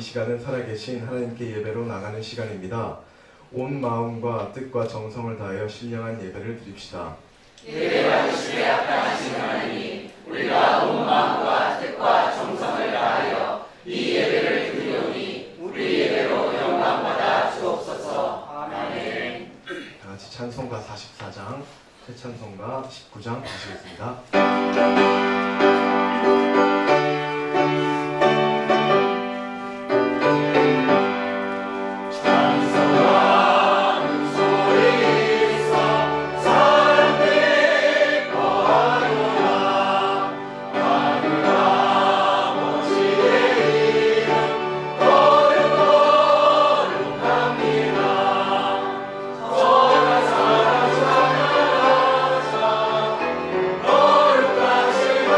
시간은 살아계신 하나님께 예배로 나가는 시간입니다. 온 마음과 뜻과 정성을 다하여 신령한 예배를 드립시다. 예배받으시되 합당하신 하나님, 우리가 온 마음과 뜻과 정성을 다하여 이 예배를 드리오니 우리 예배로 영광받아 주옵소서. 아멘. 다 같이 찬송가 44장, 새 찬송가 19장 보시겠습니다. 거룩하시고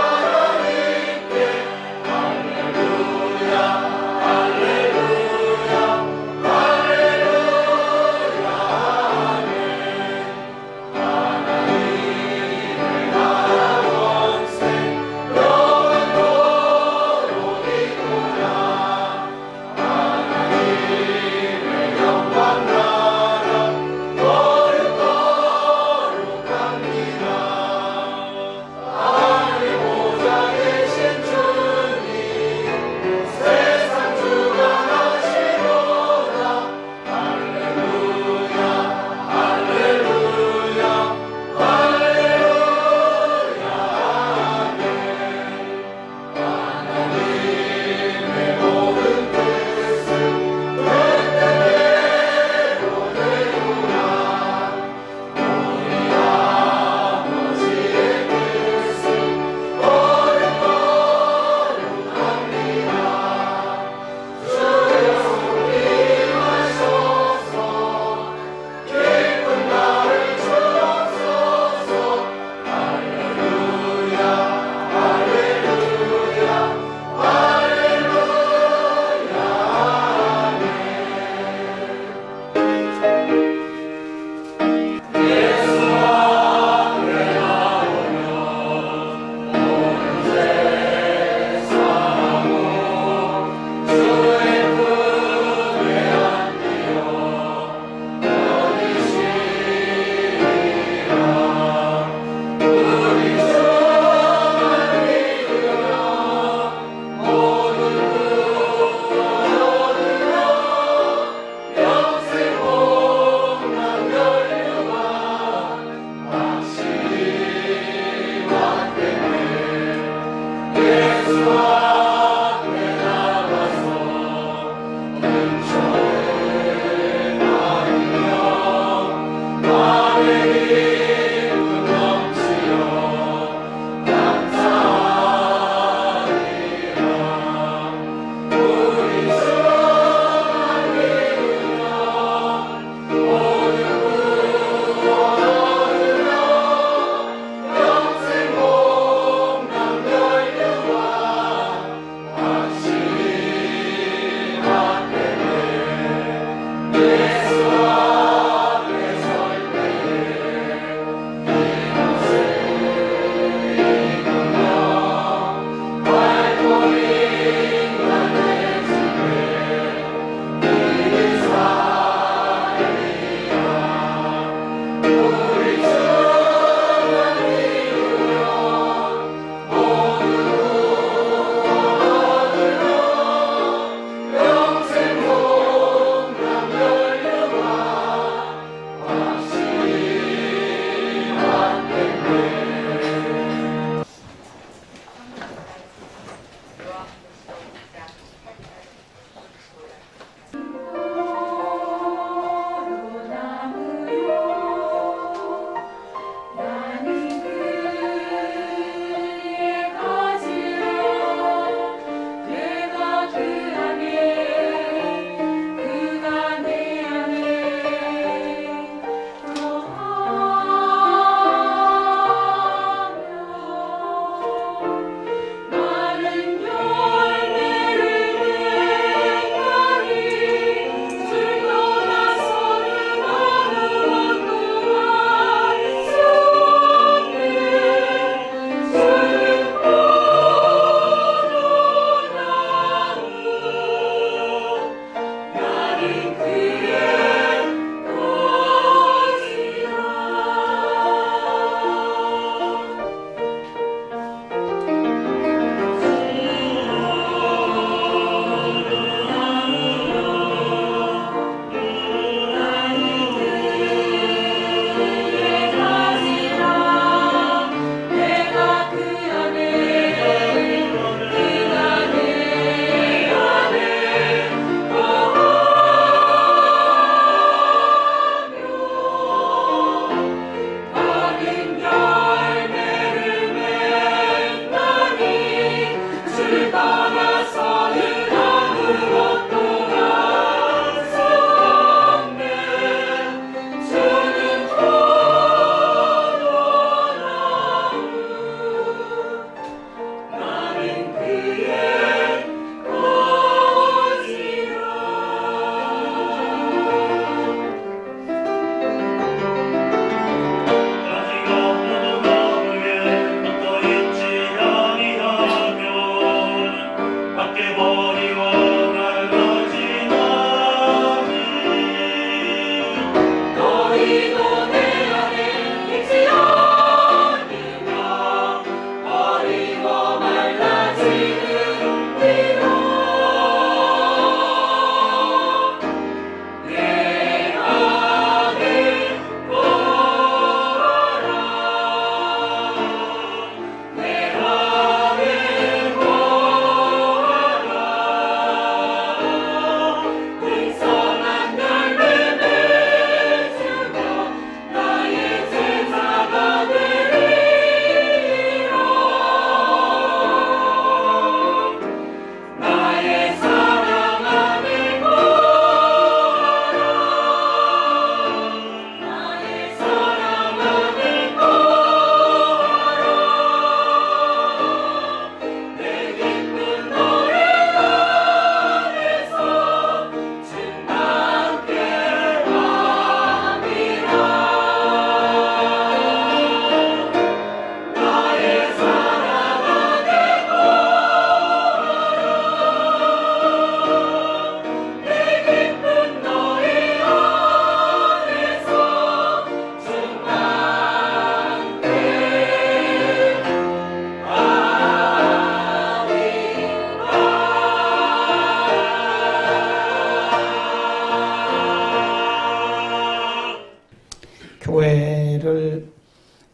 교회를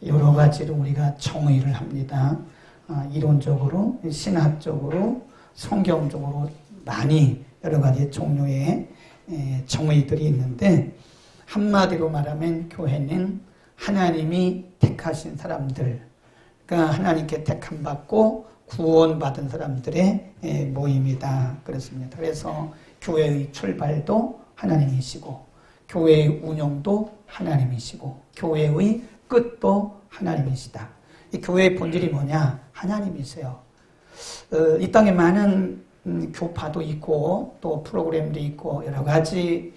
여러 가지로 우리가 정의를 합니다. 이론적으로, 신학적으로, 성경적으로 많이 여러 가지 종류의 정의들이 있는데, 한마디로 말하면 교회는 하나님이 택하신 사람들, 그러니까 하나님께 택함받고 구원받은 사람들의 모임이다. 그렇습니다. 그래서 교회의 출발도 하나님이시고, 교회의 운영도 하나님이시고, 교회의 끝도 하나님이시다. 이 교회의 본질이 뭐냐? 하나님이세요. 이 땅에 많은 교파도 있고 또 프로그램도 있고 여러 가지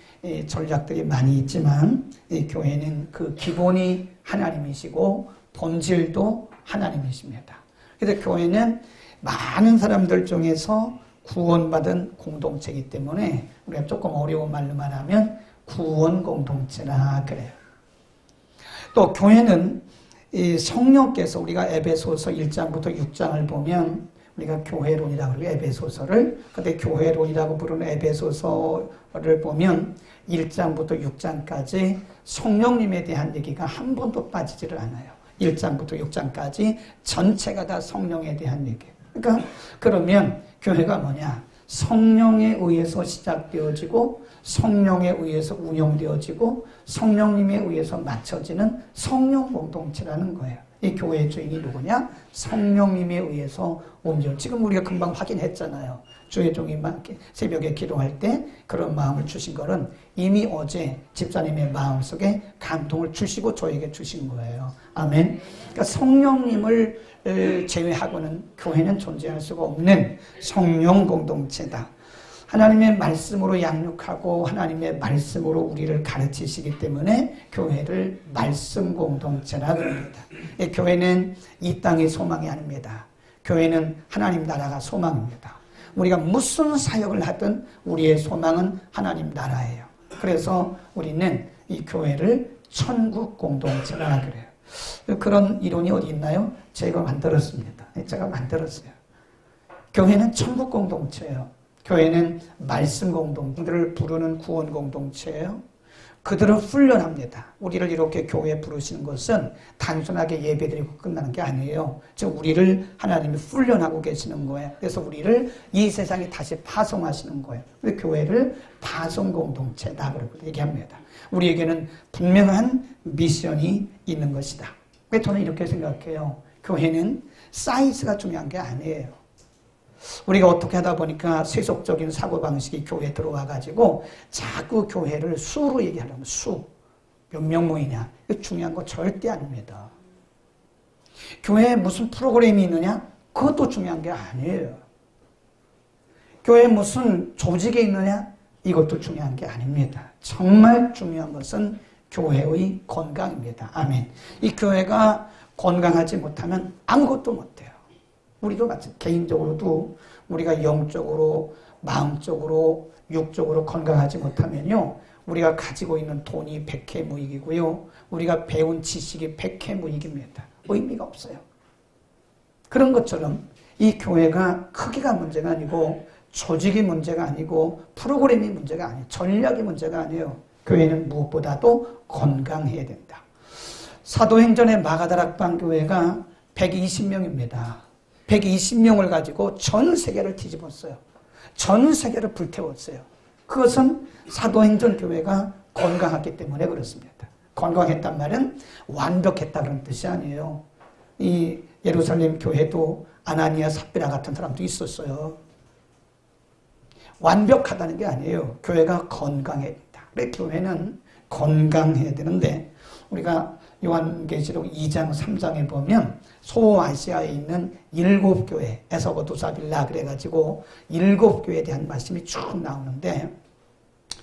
전략들이 많이 있지만, 이 교회는 그 기본이 하나님이시고 본질도 하나님이십니다. 그래서 교회는 많은 사람들 중에서 구원받은 공동체이기 때문에 우리가 조금 어려운 말로 말하면 구원 공동체라 그래요. 또 교회는 이 성령께서, 우리가 에베소서 1장부터 6장을 보면 우리가 교회론이라고 그러고 에베소서를, 근데 교회론이라고 부르는 에베소서를 보면 1장부터 6장까지 성령님에 대한 얘기가 한 번도 빠지지를 않아요. 1장부터 6장까지 전체가 다 성령에 대한 얘기예요. 그러니까 그러면 교회가 뭐냐? 성령에 의해서 시작되어지고 성령에 의해서 운영되어지고 성령님에 의해서 맞춰지는 성령 공동체라는 거예요. 이 교회의 주인이 누구냐? 성령님에 의해서 온전. 지금 우리가 금방 확인했잖아요. 주의 종이 새벽에 기도할 때 그런 마음을 주신 거는 이미 어제 집사님의 마음속에 감동을 주시고 저에게 주신 거예요. 아멘. 그러니까 성령님을 제외하고는 교회는 존재할 수가 없는 성령 공동체다. 하나님의 말씀으로 양육하고 하나님의 말씀으로 우리를 가르치시기 때문에 교회를 말씀 공동체라 그럽니다. 교회는 이 땅의 소망이 아닙니다. 교회는 하나님 나라가 소망입니다. 우리가 무슨 사역을 하든 우리의 소망은 하나님 나라예요. 그래서 우리는 이 교회를 천국 공동체라 그래요. 그런 이론이 어디 있나요? 제가 만들었습니다. 제가 만들었어요. 교회는 천국 공동체예요. 교회는 말씀 공동체들을 부르는 구원 공동체예요. 그들을 훈련합니다. 우리를 이렇게 교회에 부르시는 것은 단순하게 예배드리고 끝나는 게 아니에요. 즉 우리를 하나님이 훈련하고 계시는 거예요. 그래서 우리를 이 세상에 다시 파송하시는 거예요. 그래서 교회를 파송 공동체다 그러고 얘기합니다. 우리에게는 분명한 미션이 있는 것이다. 그래서 저는 이렇게 생각해요. 교회는 사이즈가 중요한 게 아니에요. 우리가 어떻게 하다 보니까 세속적인 사고방식이 교회에 들어와가지고 자꾸 교회를 수로 얘기하려면 수. 몇 명 모이냐. 이거 중요한 거 절대 아닙니다. 교회에 무슨 프로그램이 있느냐? 그것도 중요한 게 아니에요. 교회에 무슨 조직이 있느냐? 이것도 중요한 게 아닙니다. 정말 중요한 것은 교회의 건강입니다. 아멘. 이 교회가 건강하지 못하면 아무것도 못해요. 우리도 마찬가지. 개인적으로도 우리가 영적으로, 마음적으로, 육적으로 건강하지 못하면요, 우리가 가지고 있는 돈이 백해무익이고요, 우리가 배운 지식이 백해무익입니다. 의미가 없어요. 그런 것처럼 이 교회가 크기가 문제가 아니고 조직이 문제가 아니고 프로그램이 문제가 아니에요. 전략이 문제가 아니에요. 교회는 무엇보다도 건강해야 된다. 사도행전의 마가다락방 교회가 120명입니다. 120명을 가지고 전 세계를 뒤집었어요. 전 세계를 불태웠어요. 그것은 사도행전 교회가 건강했기 때문에 그렇습니다. 건강했단 말은 완벽했다 그런 뜻이 아니에요. 이 예루살렘 교회도 아나니아 삽비라 같은 사람도 있었어요. 완벽하다는 게 아니에요. 교회가 건강해야 된다. 그래 교회는 건강해야 되는데, 우리가 요한계시록 2장 3장에 보면 소아시아에 있는 7교회, 에서고두사빌라 그래가지고 7교회에 대한 말씀이 쭉 나오는데,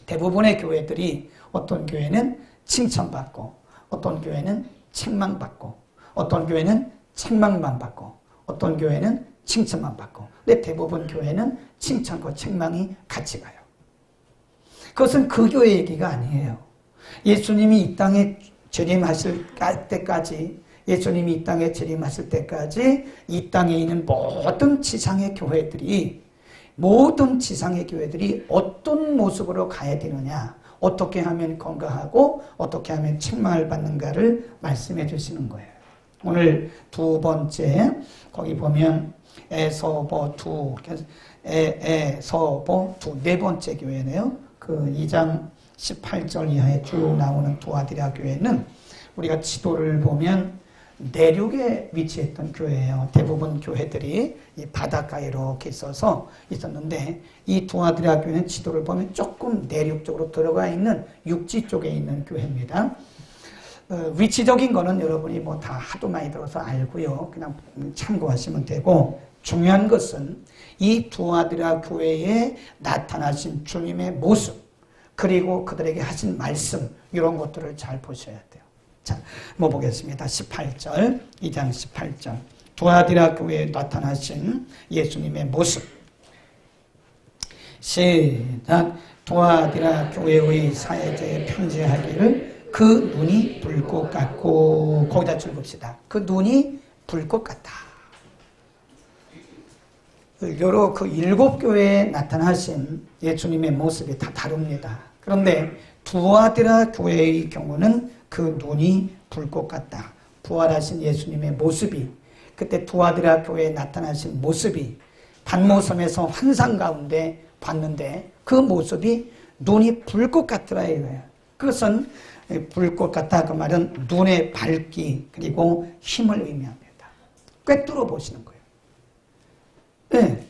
대부분의 교회들이 어떤 교회는 칭찬받고 어떤 교회는 책망받고 어떤 교회는 책망만 받고 어떤 교회는 칭찬만 받고, 근데 대부분 교회는 칭찬과 책망이 같이 가요. 그것은 그 교회 얘기가 아니에요. 예수님이 이 땅에 재림하실 때까지, 예수님이 이 땅에 재림하실 때까지 이 땅에 있는 모든 지상의 교회들이 어떤 모습으로 가야 되느냐, 어떻게 하면 건강하고 어떻게 하면 책망을 받는가를 말씀해 주시는 거예요. 오늘 두 번째 거기 보면 에서버2 에서버2 네 번째 교회네요. 그 2장 18절 이하에 쭉 나오는 두아디라 교회는 우리가 지도를 보면 내륙에 위치했던 교회예요. 대부분 교회들이 이 바닷가에 이렇게 있었는데 이 두아디라 교회는 지도를 보면 조금 내륙 쪽으로 들어가 있는 육지 쪽에 있는 교회입니다. 위치적인 거는 여러분이 뭐 다 하도 많이 들어서 알고요. 그냥 참고하시면 되고, 중요한 것은 이 두아디라 교회에 나타나신 주님의 모습, 그리고 그들에게 하신 말씀, 이런 것들을 잘 보셔야 돼요. 자, 뭐 보겠습니다. 18절, 2장 18절. 두아디라 교회에 나타나신 예수님의 모습. 시작. 두아디라 교회의 사회자에 편지하기를 그 눈이 불꽃 같고, 거기다 줄 봅시다. 그 눈이 불꽃 같다. 여러 그 7교회에 나타나신 예수님의 모습이 다 다릅니다. 그런데 두아디라 교회의 경우는 그 눈이 불꽃 같다. 부활하신 예수님의 모습이, 그때 두아디라 교회에 나타나신 모습이 단모섬에서 환상 가운데 봤는데 그 모습이 눈이 불꽃 같더라 이거예요. 그것은 불꽃 같다 그 말은 눈의 밝기 그리고 힘을 의미합니다. 꿰뚫어 보시는 거예요. 네.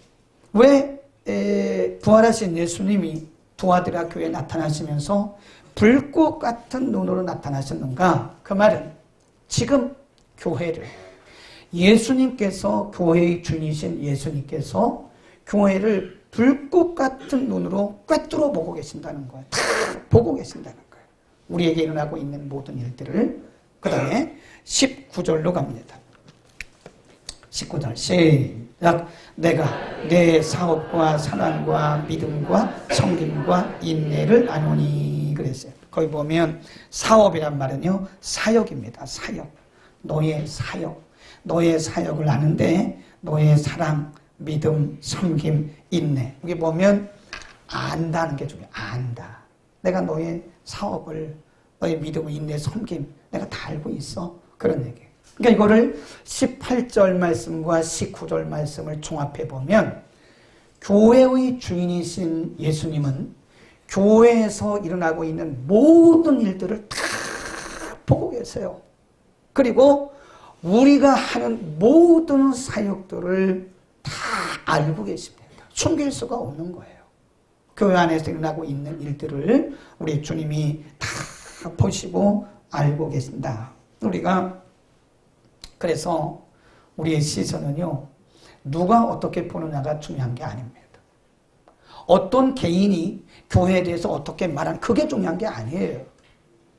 왜 부활하신 예수님이 두아디라 교회에 나타나시면서 불꽃 같은 눈으로 나타나셨는가? 그 말은 지금 교회를 예수님께서, 교회의 주인이신 예수님께서 교회를 불꽃 같은 눈으로 꿰뚫어 보고 계신다는 거예요. 다 보고 계신다는 거예요. 우리에게 일어나고 있는 모든 일들을. 그 다음에 19절로 갑니다. 19절 시작. 내가 내 사업과 사랑과 믿음과 섬김과 인내를 아노니 그랬어요. 거기 보면 사업이란 말은요, 사역입니다. 사역. 너의 사역. 너의 사역을 아는데 너의 사랑, 믿음, 섬김, 인내. 여기 보면 안다는 게 중요해요. 안다. 내가 너의 사업을, 너의 믿음, 인내, 섬김 내가 다 알고 있어. 그런 얘기예요. 그러니까 이거를 18절 말씀과 19절 말씀을 종합해 보면 교회의 주인이신 예수님은 교회에서 일어나고 있는 모든 일들을 다 보고 계세요. 그리고 우리가 하는 모든 사역들을 다 알고 계십니다. 숨길 수가 없는 거예요. 교회 안에서 일어나고 있는 일들을 우리 주님이 다 보시고 알고 계신다. 우리가 그래서 우리의 시선은요, 누가 어떻게 보느냐가 중요한 게 아닙니다. 어떤 개인이 교회에 대해서 어떻게 말하는 그게 중요한 게 아니에요.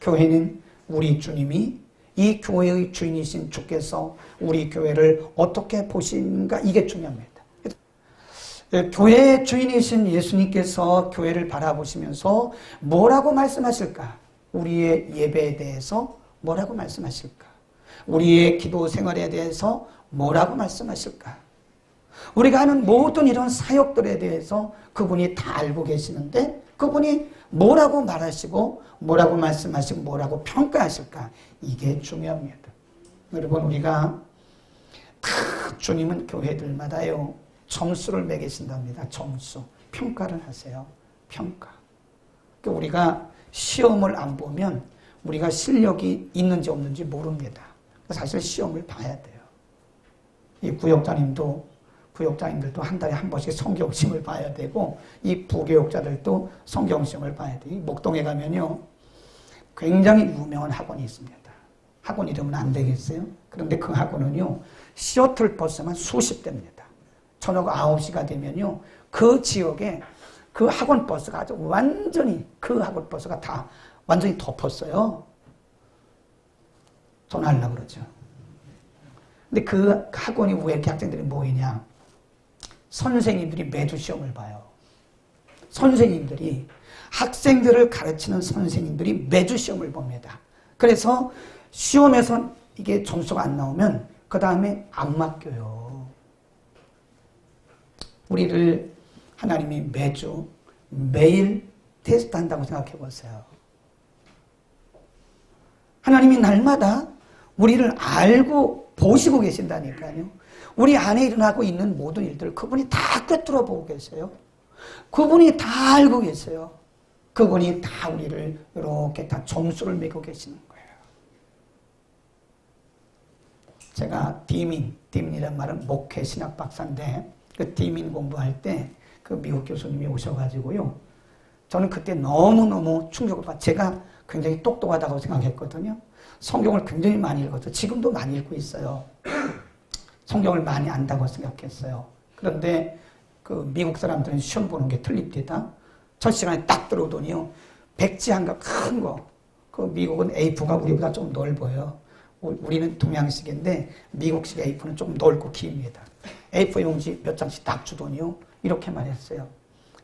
교회는 우리 주님이, 이 교회의 주인이신 주께서 우리 교회를 어떻게 보시는가, 이게 중요합니다. 교회의 주인이신 예수님께서 교회를 바라보시면서 뭐라고 말씀하실까? 우리의 예배에 대해서 뭐라고 말씀하실까? 우리의 기도 생활에 대해서 뭐라고 말씀하실까? 우리가 하는 모든 이런 사역들에 대해서 그분이 다 알고 계시는데 그분이 뭐라고 말하시고 뭐라고 말씀하시고 뭐라고 평가하실까? 이게 중요합니다. 여러분, 우리가 다 주님은 교회들마다요 점수를 매기신답니다. 점수. 평가를 하세요. 평가. 그러니까 우리가 시험을 안 보면 우리가 실력이 있는지 없는지 모릅니다. 사실 시험을 봐야 돼요. 이 구역장님들도 한 달에 한 번씩 성경시험을 봐야 되고, 이 부교육자들도 성경시험을 봐야 돼요. 이 목동에 가면요, 굉장히 유명한 학원이 있습니다. 학원 이름은 안 되겠어요? 그런데 그 학원은요, 셔틀버스만 수십 대입니다. 저녁 9시가 되면요, 그 지역에 그 학원 버스가 아주 완전히, 그 학원 버스가 다 완전히 덮었어요. 전화하려고 그러죠. 근데 그 학원이 왜 이렇게 학생들이 모이냐? 선생님들이 매주 시험을 봐요. 선생님들이, 학생들을 가르치는 선생님들이 매주 시험을 봅니다. 그래서 시험에서 이게 점수가 안 나오면 그 다음에 안 맡겨요. 우리를 하나님이 매주, 매일 테스트 한다고 생각해 보세요. 하나님이 날마다 우리를 알고 보시고 계신다니까요. 우리 안에 일어나고 있는 모든 일들을 그분이 다 꿰뚫어 보고 계세요. 그분이 다 알고 계세요. 그분이 다 우리를 이렇게 다 점수를 매고 계시는 거예요. 제가 디민이란 말은 목회 신학 박사인데 그 디민 공부할 때 그 미국 교수님이 오셔가지고요. 저는 그때 너무너무 충격을 받았어요. 제가 굉장히 똑똑하다고 생각했거든요. 성경을 굉장히 많이 읽었어요. 지금도 많이 읽고 있어요. 성경을 많이 안다고 생각했어요. 그런데 그 미국 사람들은 시험 보는 게 틀립니다. 첫 시간에 딱 들어오더니요. 백지 한가 큰 거. 그 미국은 A4가 우리보다 좀 넓어요. 우리는 동양식인데 미국식 A4는 좀 넓고 깁니다. A4 용지 몇 장씩 딱 주더니요. 이렇게 말했어요.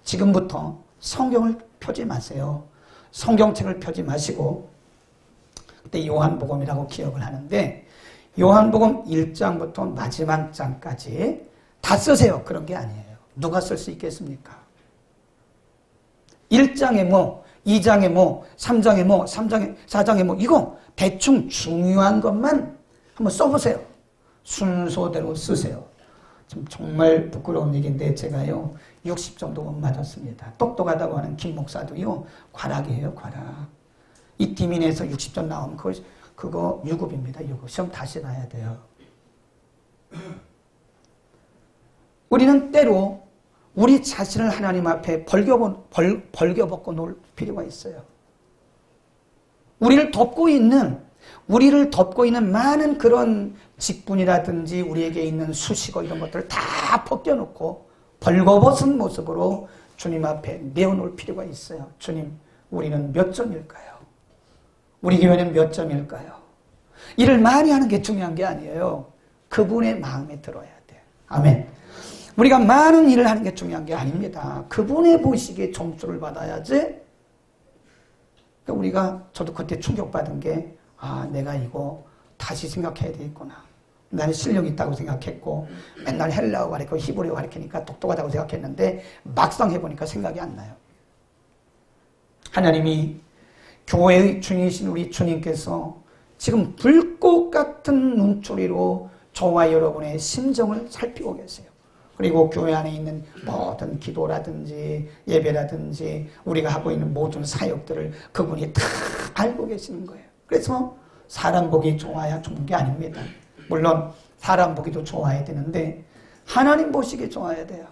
지금부터 성경을 펴지 마세요. 성경책을 펴지 마시고 그때 요한복음이라고 기억을 하는데 요한복음 1장부터 마지막 장까지 다 쓰세요. 그런 게 아니에요. 누가 쓸 수 있겠습니까? 1장에 뭐 2장에 뭐 3장에 뭐 3장에 4장에 뭐 이거 대충 중요한 것만 한번 써보세요. 순서대로 쓰세요. 좀 정말 부끄러운 얘기인데 제가요 60 정도 못 맞았습니다. 똑똑하다고 하는 김 목사도요 과락이에요. 과락. 이 디민에서 60점 나오면 그거 유급입니다. 유급. 시험 다시 봐야 돼요. 우리는 때로 우리 자신을 하나님 앞에 벌겨벗고 놀 필요가 있어요. 우리를 덮고 있는 많은 그런 직분이라든지 우리에게 있는 수식어 이런 것들을 다 벗겨놓고 벌거벗은 모습으로 주님 앞에 내어놓을 필요가 있어요. 주님, 우리는 몇 점일까요? 우리 교회는 몇 점일까요? 일을 많이 하는 게 중요한 게 아니에요. 그분의 마음에 들어야 돼요. 아멘. 우리가 많은 일을 하는 게 중요한 게 아닙니다. 그분의 보시기에 점수를 받아야지. 우리가 저도 그때 충격받은 게 내가 이거 다시 생각해야 되겠구나. 나는 실력이 있다고 생각했고 맨날 헬라어 가르치고 히브리어 가르치니까 똑똑하다고 생각했는데 막상 해보니까 생각이 안 나요. 하나님이 교회의 주인이신 우리 주님께서 지금 불꽃 같은 눈초리로 저와 여러분의 심정을 살피고 계세요. 그리고 교회 안에 있는 모든 기도라든지 예배라든지 우리가 하고 있는 모든 사역들을 그분이 다 알고 계시는 거예요. 그래서 사람 보기 좋아야 좋은 게 아닙니다. 물론 사람 보기도 좋아야 되는데 하나님 보시기 좋아야 돼요.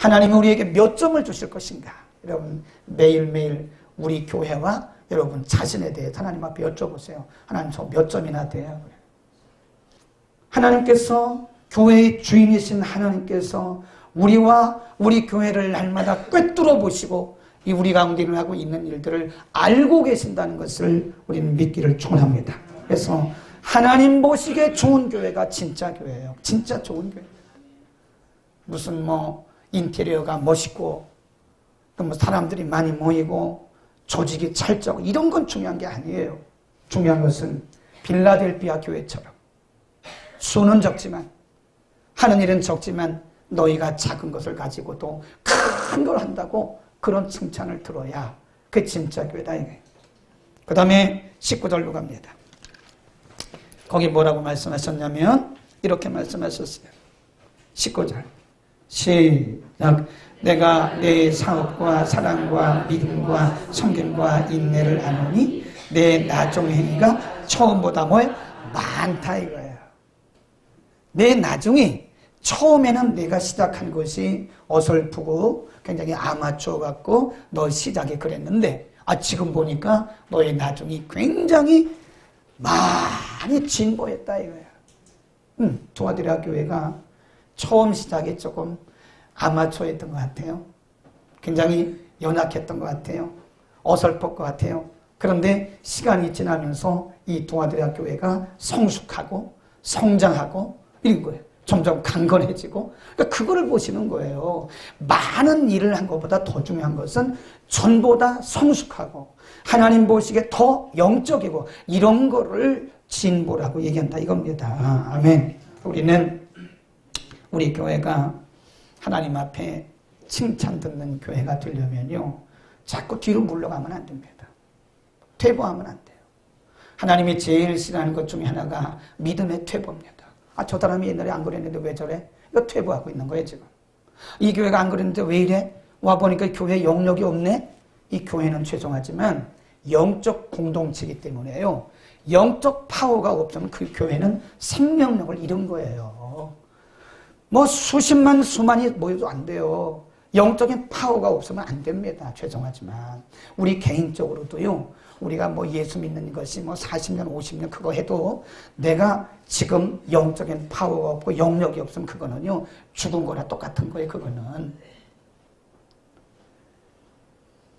하나님이 우리에게 몇 점을 주실 것인가. 여러분 매일매일 우리 교회와 여러분 자신에 대해 하나님 앞에 여쭤보세요. 하나님 저 몇 점이나 돼요? 하나님께서 교회의 주인이신 하나님께서 우리와 우리 교회를 날마다 꿰뚫어 보시고 이 우리 가운데 일어나고 있는 일들을 알고 계신다는 것을 우리는 믿기를 축원합니다. 그래서 하나님 보시기에 좋은 교회가 진짜 교회예요. 진짜 좋은 교회. 무슨 뭐 인테리어가 멋있고 또 뭐 사람들이 많이 모이고 조직이 찰떡 이런 건 중요한 게 아니에요. 중요한 것은 빌라델피아 교회처럼 수는 적지만 하는 일은 적지만 너희가 작은 것을 가지고도 큰 걸 한다고 그런 칭찬을 들어야 그게 진짜 교회다. 그 다음에 19절로 갑니다. 거기 뭐라고 말씀하셨냐면 이렇게 말씀하셨어요. 19절 시작. 내가 내 사업과 사랑과 믿음과 섬김과 인내를 아노니 내 나중 행위가 처음보다 뭐예요? 많다 이거예요. 내 나중이 처음에는 내가 시작한 것이 어설프고 굉장히 아마추어 같고 너 시작이 그랬는데 지금 보니까 너의 나중이 굉장히 많이 진보했다 이거야. 도와드려 교회가 처음 시작이 조금 아마추어였던 것 같아요. 굉장히 연약했던 것 같아요. 어설펐 것 같아요. 그런데 시간이 지나면서 이 도와드려 교회가 성숙하고 성장하고 이런 거예요. 점점 강건해지고 그러니까 그거를 보시는 거예요. 많은 일을 한 것보다 더 중요한 것은 전보다 성숙하고 하나님 보시기에 더 영적이고 이런 거를 진보라고 얘기한다 이겁니다. 아멘. 우리는 우리 교회가 하나님 앞에 칭찬 듣는 교회가 되려면요 자꾸 뒤로 물러가면 안 됩니다. 퇴보하면 안 돼요. 하나님이 제일 싫어하는 것 중에 하나가 믿음의 퇴보입니다. 저 사람이 옛날에 안 그랬는데 왜 저래? 이거 퇴보하고 있는 거예요, 지금. 이 교회가 안 그랬는데 왜 이래? 와보니까 교회에 영역이 없네? 이 교회는 죄송하지만 영적 공동체이기 때문에요. 영적 파워가 없으면 그 교회는 생명력을 잃은 거예요. 뭐 수십만, 수만이 모여도 안 돼요. 영적인 파워가 없으면 안 됩니다. 죄송하지만. 우리 개인적으로도요. 우리가 뭐 예수 믿는 것이 뭐 40년, 50년 그거 해도 내가 지금 영적인 파워가 없고 영역이 없으면 그거는요. 죽은 거나 똑같은 거예요. 그거는.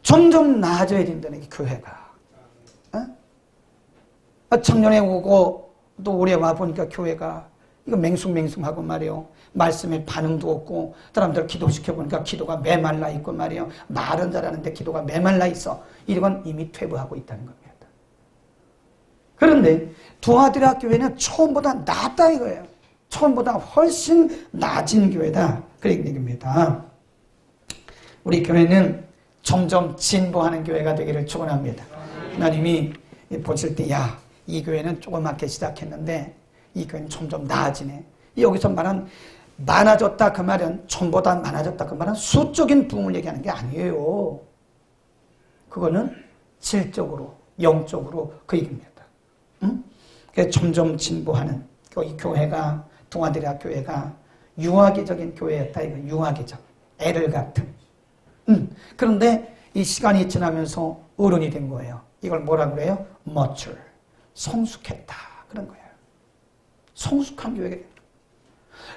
점점 나아져야 된다는 게 교회가. 작년에 오고 또 올해 와보니까 교회가 이거 맹숭맹숭하고 말이에요. 말씀에 반응도 없고 사람들 기도시켜보니까 기도가 메말라 있고 말이에요. 말은 잘하는데 기도가 메말라 있어. 이건 이미 퇴보하고 있다는 겁니다. 그런데 두아디라 교회는 처음보다 낫다 이거예요. 처음보다 훨씬 낮은 교회다. 그런 얘기입니다. 우리 교회는 점점 진보하는 교회가 되기를 축원합니다. 하나님이 보실 때 야, 이 교회는 조그맣게 시작했는데 이 교회는 점점 나아지네. 여기서 말한 많아졌다 그 말은 전보다 많아졌다 그 말은 수적인 부흥을 얘기하는 게 아니에요. 그거는 질적으로 영적으로 그 얘기입니다. 응? 그래서 점점 진보하는 이 교회가 동아디라 교회가 유아기적인 교회였다. 이거 유아기적 애를 같은. 그런데 이 시간이 지나면서 어른이 된 거예요. 이걸 뭐라 그래요? mature. 성숙했다. 그런 거예요. 성숙한 교회가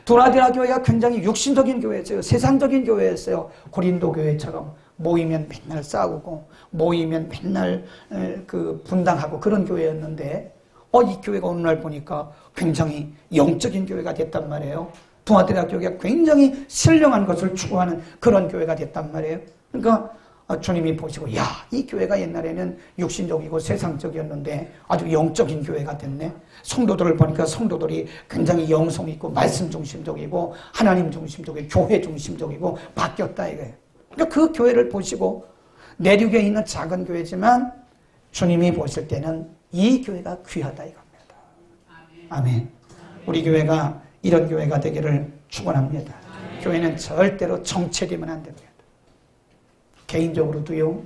두아디라 교회가 굉장히 육신적인 교회였어요. 세상적인 교회였어요. 고린도 교회처럼 모이면 맨날 싸우고 모이면 맨날 그 분당하고 그런 교회였는데 이 교회가 어느 날 보니까 굉장히 영적인 교회가 됐단 말이에요. 두아디라 교회가 굉장히 신령한 것을 추구하는 그런 교회가 됐단 말이에요. 그러니까 주님이 보시고 야, 이 교회가 옛날에는 육신적이고 세상적이었는데 아주 영적인 교회가 됐네. 성도들을 보니까 성도들이 굉장히 영성 있고 말씀 중심적이고 하나님 중심적이고 교회 중심적이고 바뀌었다 이거예요. 그러니까 그 교회를 보시고 내륙에 있는 작은 교회지만 주님이 보실 때는 이 교회가 귀하다 이겁니다. 아멘. 우리 교회가 이런 교회가 되기를 축원합니다. 교회는 절대로 정체되면 안 됩니다. 개인적으로도요.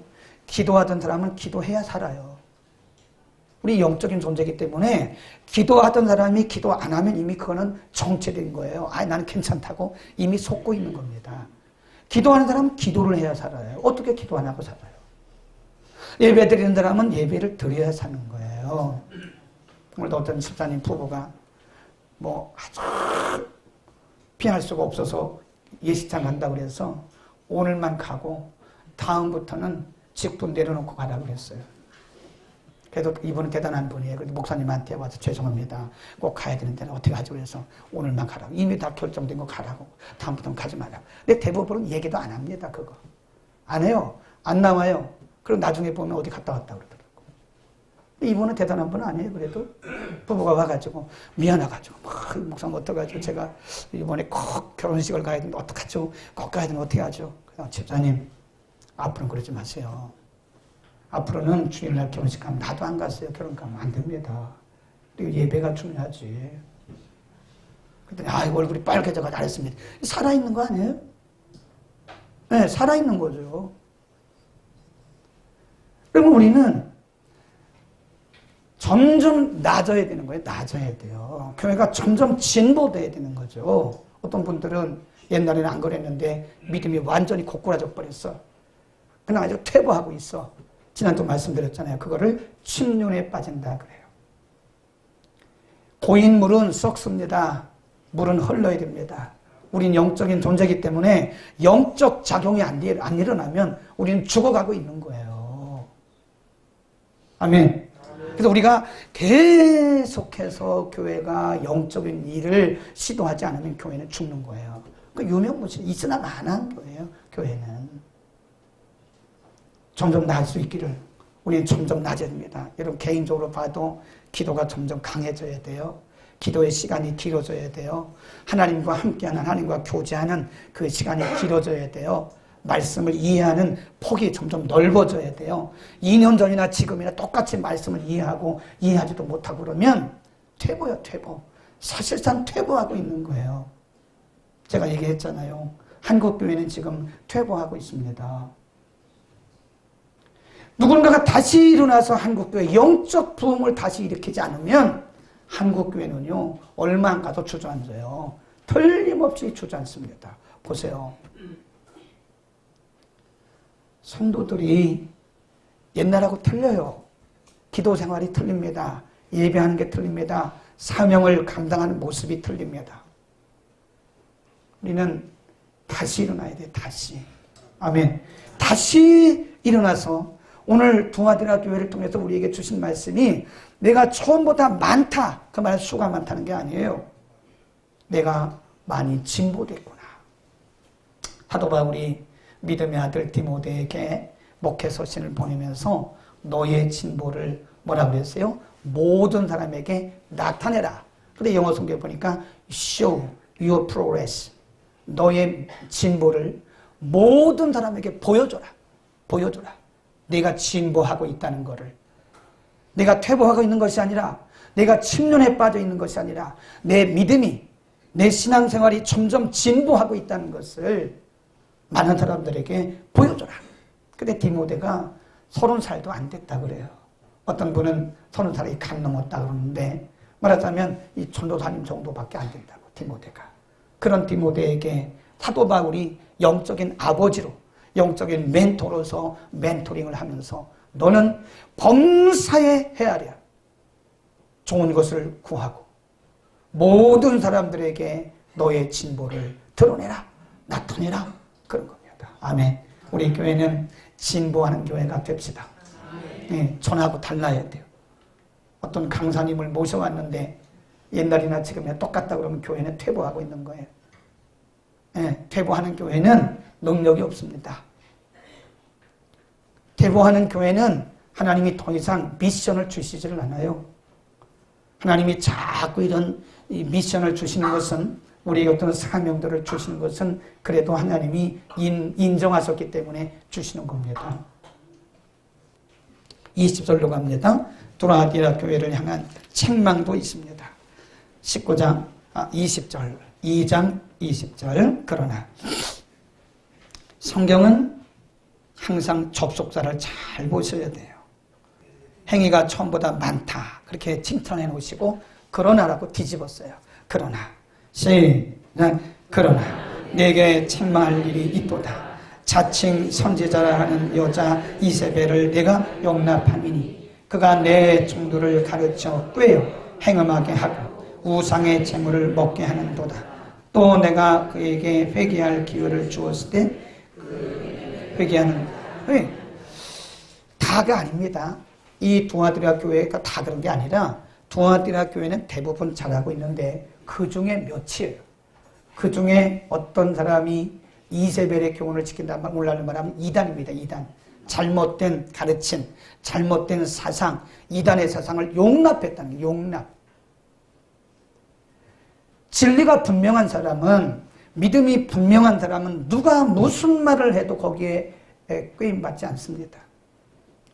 기도하던 사람은 기도해야 살아요. 우리 영적인 존재이기 때문에 기도하던 사람이 기도 안 하면 이미 그거는 정체된 거예요. 나는 괜찮다고 이미 속고 있는 겁니다. 기도하는 사람은 기도를 해야 살아요. 어떻게 기도 안 하고 살아요? 예배 드리는 사람은 예배를 드려야 사는 거예요. 오늘도 어떤 집사님 부부가 뭐 아주 피할 수가 없어서 예식장 간다고 그래서 오늘만 가고 다음부터는 직분 내려놓고 가라 그랬어요. 그래도 이분은 대단한 분이에요. 그래도 목사님한테 와서 죄송합니다. 꼭 가야 되는데 어떻게 하지 그래서 오늘만 가라고. 이미 다 결정된 거 가라고. 다음부터는 가지 말라고. 근데 대부분은 얘기도 안 합니다. 그거. 안 해요. 안 나와요. 그리고 나중에 보면 어디 갔다 왔다 그러더라고. 이분은 대단한 분 아니에요. 그래도 부부가 와가지고 미안해가지고 목사님 어떡하죠? 제가 이번에 꼭 결혼식을 가야 되는데 어떡하죠? 꼭 가야 되는데 어떻게 하죠? 그래서 집사님 앞으로는 그러지 마세요. 앞으로는 주일날 결혼식 가면 나도 안 갔어요. 결혼 가면 안 됩니다. 그리고 예배가 중요하지. 그랬더니 얼굴이 빨개져가 잘했습니다. 살아있는 거 아니에요? 네, 살아있는 거죠. 그러면 우리는 점점 낮아야 되는 거예요. 낮아야 돼요. 교회가 점점 진보돼야 되는 거죠. 어떤 분들은 옛날에는 안 그랬는데 믿음이 완전히 고꾸라져 버렸어. 그냥 아주 퇴보하고 있어. 지난주 말씀드렸잖아요. 그거를 침륜에 빠진다 그래요. 고인 물은 썩습니다. 물은 흘러야 됩니다. 우린 영적인 존재이기 때문에 영적 작용이 안 일어나면 우리는 죽어가고 있는 거예요. 아멘. 그래서 우리가 계속해서 교회가 영적인 일을 시도하지 않으면 교회는 죽는 거예요. 그 유명무실 있으나 마나한 거예요. 교회는. 점점 나을 수 있기를 우리는 점점 낮아야 됩니다. 여러분 개인적으로 봐도 기도가 점점 강해져야 돼요. 기도의 시간이 길어져야 돼요. 하나님과 함께하는 하나님과 교제하는 그 시간이 길어져야 돼요. 말씀을 이해하는 폭이 점점 넓어져야 돼요. 2년 전이나 지금이나 똑같이 말씀을 이해하고 이해하지도 못하고 그러면 퇴보야, 퇴보. 사실상 퇴보하고 있는 거예요. 제가 얘기했잖아요. 한국교회는 지금 퇴보하고 있습니다. 누군가가 다시 일어나서 한국교회 영적 부흥을 다시 일으키지 않으면 한국교회는요, 얼마 안 가도 주저앉아요. 틀림없이 주저앉습니다. 보세요. 성도들이 옛날하고 틀려요. 기도 생활이 틀립니다. 예배하는 게 틀립니다. 사명을 감당하는 모습이 틀립니다. 우리는 다시 일어나야 돼, 다시. 아멘. 다시 일어나서 오늘 동아디나 교회를 통해서 우리에게 주신 말씀이 내가 처음보다 많다. 그 말은 수가 많다는 게 아니에요. 내가 많이 진보됐구나. 사도 바울이 믿음의 아들 디모데에게 목회 서신을 보내면서 너의 진보를 뭐라고 그랬어요? 모든 사람에게 나타내라. 근데 영어 성경에 보니까 show your progress. 너의 진보를 모든 사람에게 보여줘라. 보여줘라. 내가 진보하고 있다는 것을. 내가 퇴보하고 있는 것이 아니라, 내가 침륜에 빠져 있는 것이 아니라, 내 믿음이, 내 신앙생활이 점점 진보하고 있다는 것을 많은 사람들에게 보여줘라. 근데 디모데가 30살도 안 됐다 그래요. 어떤 분은 30살이 간 넘었다 그러는데, 말하자면 이 전도사님 정도밖에 안 된다고, 디모데가. 그런 디모데에게 사도 바울이 영적인 아버지로, 영적인 멘토로서 멘토링을 하면서 너는 범사에 헤아려 좋은 것을 구하고 모든 사람들에게 너의 진보를 드러내라, 나타내라, 그런 겁니다. 아멘. 우리 교회는 진보하는 교회가 됩시다. 네, 전하고 달라야 돼요. 어떤 강사님을 모셔왔는데 옛날이나 지금이나 똑같다 그러면 교회는 퇴보하고 있는 거예요. 네, 퇴보하는 교회는 능력이 없습니다. 퇴보하는 교회는 하나님이 더 이상 미션을 주시지를 않아요. 하나님이 자꾸 이런 미션을 주시는 것은, 우리에게 어떤 사명들을 주시는 것은 그래도 하나님이 인정하셨기 때문에 주시는 겁니다. 20절로 갑니다. 두라디라 교회를 향한 책망도 있습니다. 19장 20절, 2장 20절. 그러나 성경은 항상 접속사를 잘 보셔야 돼요. 행위가 처음보다 많다, 그렇게 칭찬해 놓으시고 그러나라고 뒤집었어요. 그러나, 시작. 그러나 내게 책망할 일이 있도다. 자칭 선지자라 하는 여자 이세벨을 내가 용납함이니 그가 내 종들을 가르쳐 꿰어 행음하게 하고 우상의 재물을 먹게 하는도다. 또 내가 그에게 회개할 기회를 주었을 때 회개하는, 왜? 다가 아닙니다. 이 두아디라 교회가 다 그런 게 아니라 두아디라 교회는 대부분 잘하고 있는데 그 중에 몇이에요. 그 중에 어떤 사람이 이세벨의 교훈을 지킨다는 말하면 이단입니다. 이단. 잘못된 가르침, 잘못된 사상, 이단의 사상을 용납했다는 게 용납. 진리가 분명한 사람은, 믿음이 분명한 사람은 누가 무슨 말을 해도 거기에 끄임받지 않습니다.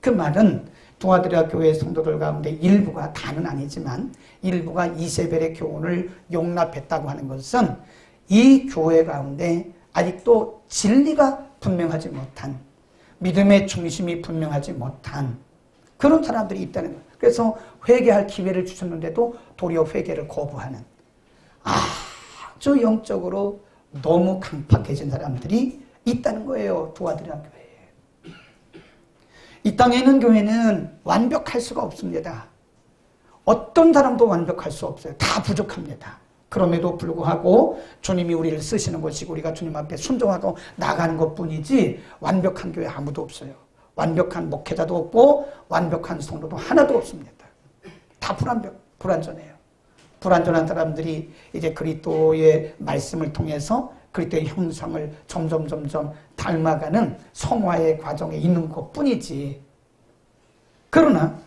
그 말은 두아디라 교회 성도들 가운데 일부가, 다는 아니지만 일부가 이세벨의 교훈을 용납했다고 하는 것은 이 교회 가운데 아직도 진리가 분명하지 못한, 믿음의 중심이 분명하지 못한 그런 사람들이 있다는 거예요. 그래서 회개할 기회를 주셨는데도 도리어 회개를 거부하는, 아주 영적으로 너무 강팍해진 사람들이 있다는 거예요. 두아디라 교회에. 이 땅에 있는 교회는 완벽할 수가 없습니다. 어떤 사람도 완벽할 수 없어요. 다 부족합니다. 그럼에도 불구하고 주님이 우리를 쓰시는 것이고 우리가 주님 앞에 순종하고 나가는 것뿐이지 완벽한 교회 아무도 없어요. 완벽한 목회자도 없고 완벽한 성도도 하나도 없습니다. 다 불완전해요. 불완전한 사람들이 이제 그리스도의 말씀을 통해서 그리스도의 형상을 점점 닮아가는 성화의 과정에 있는 것뿐이지. 그러나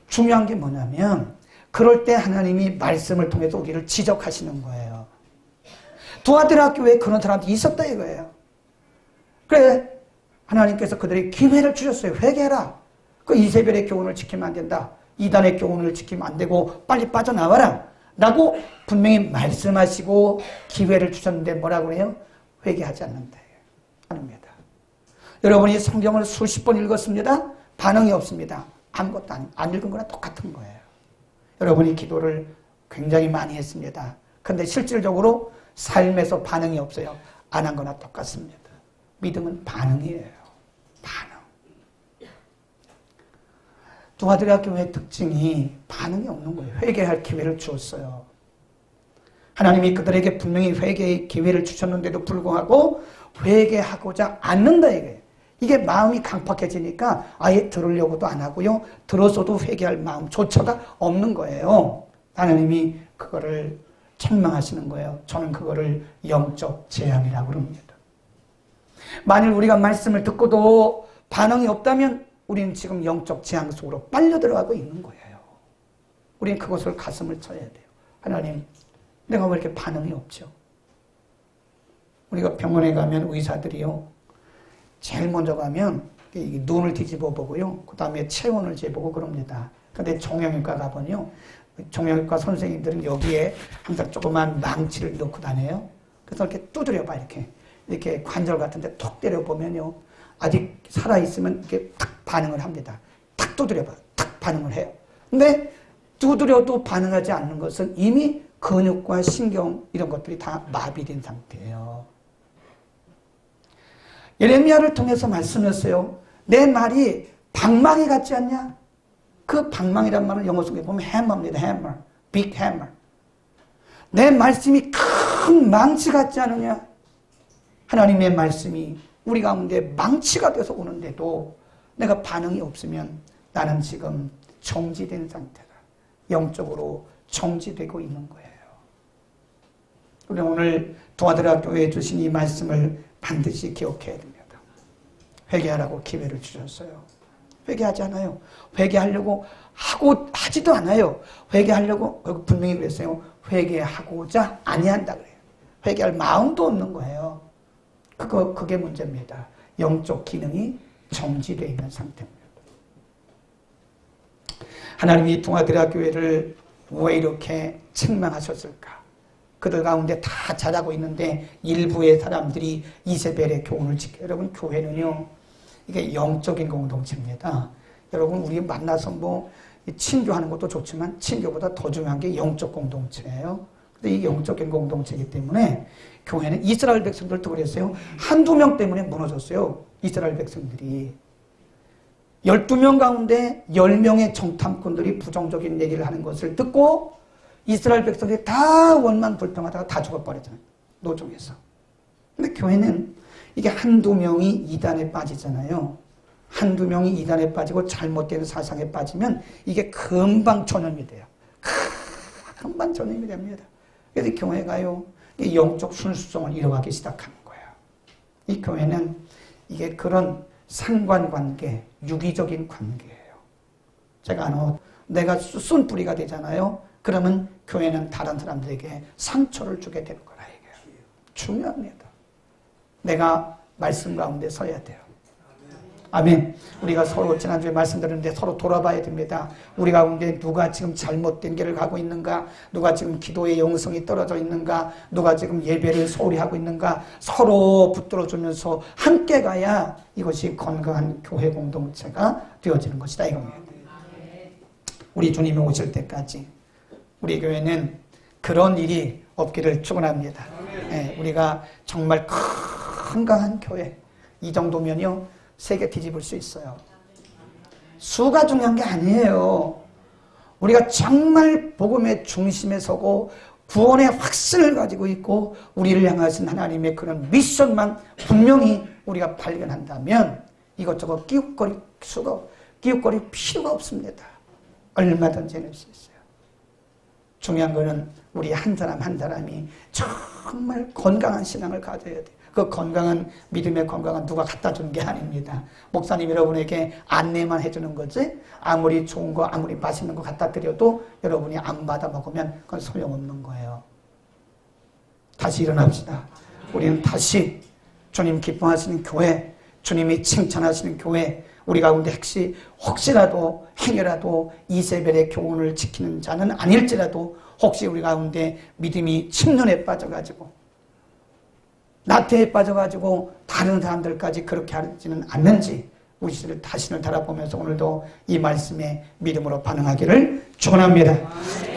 중요한 게 뭐냐면 그럴 때 하나님이 말씀을 통해서 우리를 지적하시는 거예요. 두아디라 교회에 그런 사람들이 있었다 이거예요. 그래, 하나님께서 그들에게 기회를 주셨어요. 회개해라. 그 이세벨의 교훈을 지키면 안 된다. 이단의 교훈을 지키면 안 되고 빨리 빠져나와라. 라고 분명히 말씀하시고 기회를 주셨는데 뭐라고 해요? 회개하지 않는다. 아닙니다. 여러분이 성경을 수십 번 읽었습니다. 반응이 없습니다. 아무것도 안 읽은 거랑 똑같은 거예요. 여러분이 기도를 굉장히 많이 했습니다. 근데 실질적으로 삶에서 반응이 없어요. 안 한 거나 똑같습니다. 믿음은 반응이에요. 반응. 두아드라 교회의 특징이 반응이 없는 거예요. 회개할 기회를 주었어요. 하나님이 그들에게 분명히 회개의 기회를 주셨는데도 불구하고 회개하고자 않는다 이게. 이게 마음이 강팍해지니까 아예 들으려고도 안 하고요. 들어서도 회개할 마음조차가 없는 거예요. 하나님이 그거를 책망하시는 거예요. 저는 그거를 영적 재앙이라고 그럽니다. 만일 우리가 말씀을 듣고도 반응이 없다면 우리는 지금 영적 재앙 속으로 빨려 들어가고 있는 거예요. 우리는 그것을 가슴을 쳐야 돼요. 하나님, 내가 왜 이렇게 반응이 없죠? 우리가 병원에 가면 의사들이요, 제일 먼저 가면 눈을 뒤집어 보고요, 그 다음에 체온을 재보고 그럽니다. 근데 종양외과 가보면요, 종양외과 선생님들은 여기에 항상 조그만 망치를 넣고 다녀요. 그래서 이렇게 두드려봐, 이렇게 관절 같은데 톡 때려보면요, 아직 살아있으면 이렇게 탁 반응을 합니다. 탁 두드려봐, 탁 반응을 해요. 근데 두드려도 반응하지 않는 것은 이미 근육과 신경 이런 것들이 다 마비된 상태예요. 예레미야를 통해서 말씀했어요. 내 말이 방망이 같지 않냐? 그 방망이란 말은 영어 속에 보면 해머입니다. 해머, 빅 해머. 내 말씀이 큰 망치 같지 않느냐? 하나님의 말씀이 우리 가운데 망치가 돼서 오는데도 내가 반응이 없으면 나는 지금 정지된 상태다. 영적으로 정지되고 있는 거예요. 우리 오늘 두아드라 교회에 주신 이 말씀을 반드시 기억해야 됩니다. 회개하라고 기회를 주셨어요. 회개하지 않아요. 회개하려고 하지도 않아요. 회개하려고 분명히 그랬어요. 회개하고자 아니한다 그래요. 회개할 마음도 없는 거예요. 그게 문제입니다. 영적 기능이 정지되어 있는 상태입니다. 하나님이 두아드라 교회를 왜 이렇게 책망하셨을까? 그들 가운데 다 잘하고 있는데 일부의 사람들이 이세벨의 교훈을 지켜요. 여러분, 교회는요, 이게 영적인 공동체입니다. 여러분, 우리 만나서 친교하는 것도 좋지만 친교보다 더 중요한 게 영적 공동체예요. 근데 이 영적인 공동체이기 때문에 교회는 이스라엘 백성들도 그랬어요. 한두 명 때문에 무너졌어요. 이스라엘 백성들이. 12명 가운데 10명의 정탐꾼들이 부정적인 얘기를 하는 것을 듣고 이스라엘 백성들이 다 원망 불평하다가 다 죽어버렸잖아요. 노종에서. 근데 교회는 이게 한두 명이 이단에 빠지잖아요. 한두 명이 이단에 빠지고 잘못된 사상에 빠지면 이게 금방 전염이 돼요. 금방 전염이 됩니다. 그래서 교회가요, 영적 순수성을 잃어가기 시작하는 거예요. 이 교회는 이게 그런 상관관계, 유기적인 관계예요. 제가 내가 쏜 뿌리가 되잖아요. 그러면 교회는 다른 사람들에게 상처를 주게 되는 거라 이게 중요합니다. 내가 말씀 가운데 서야 돼요. 아멘. 우리가 서로 지난주에 말씀드렸는데 서로 돌아봐야 됩니다. 우리 가운데 누가 지금 잘못된 길을 가고 있는가? 누가 지금 기도의 영성이 떨어져 있는가? 누가 지금 예배를 소홀히 하고 있는가? 서로 붙들어주면서 함께 가야 이것이 건강한 교회 공동체가 되어지는 것이다 이겁니다. 우리 주님이 오실 때까지 우리 교회는 그런 일이 없기를 축원합니다. 네, 우리가 정말 건강한 교회, 이 정도면요 세계 뒤집을 수 있어요. 수가 중요한 게 아니에요. 우리가 정말 복음의 중심에 서고 구원의 확신을 가지고 있고 우리를 향하신 하나님의 그런 미션만 분명히 우리가 발견한다면 이것저것 끼웃거릴 필요가 없습니다. 얼마든지 해낼 수 있어요. 중요한 거는 우리 한 사람 한 사람이 정말 건강한 신앙을 가져야 돼요. 그 건강한 믿음의 건강은 누가 갖다 주는 게 아닙니다. 목사님 여러분에게 안내만 해주는 거지 아무리 좋은 거 아무리 맛있는 거 갖다 드려도 여러분이 안 받아 먹으면 그건 소용없는 거예요. 다시 일어납시다. 우리는 다시 주님 기뻐하시는 교회, 주님이 칭찬하시는 교회, 우리 가운데 혹시라도 행여라도 이세벨의 교훈을 지키는 자는 아닐지라도 혹시 우리 가운데 믿음이 침륜에 빠져가지고 나태에 빠져가지고 다른 사람들까지 그렇게 하지는 않는지 우리 자신을 돌아보면서 오늘도 이 말씀에 믿음으로 반응하기를 축원합니다.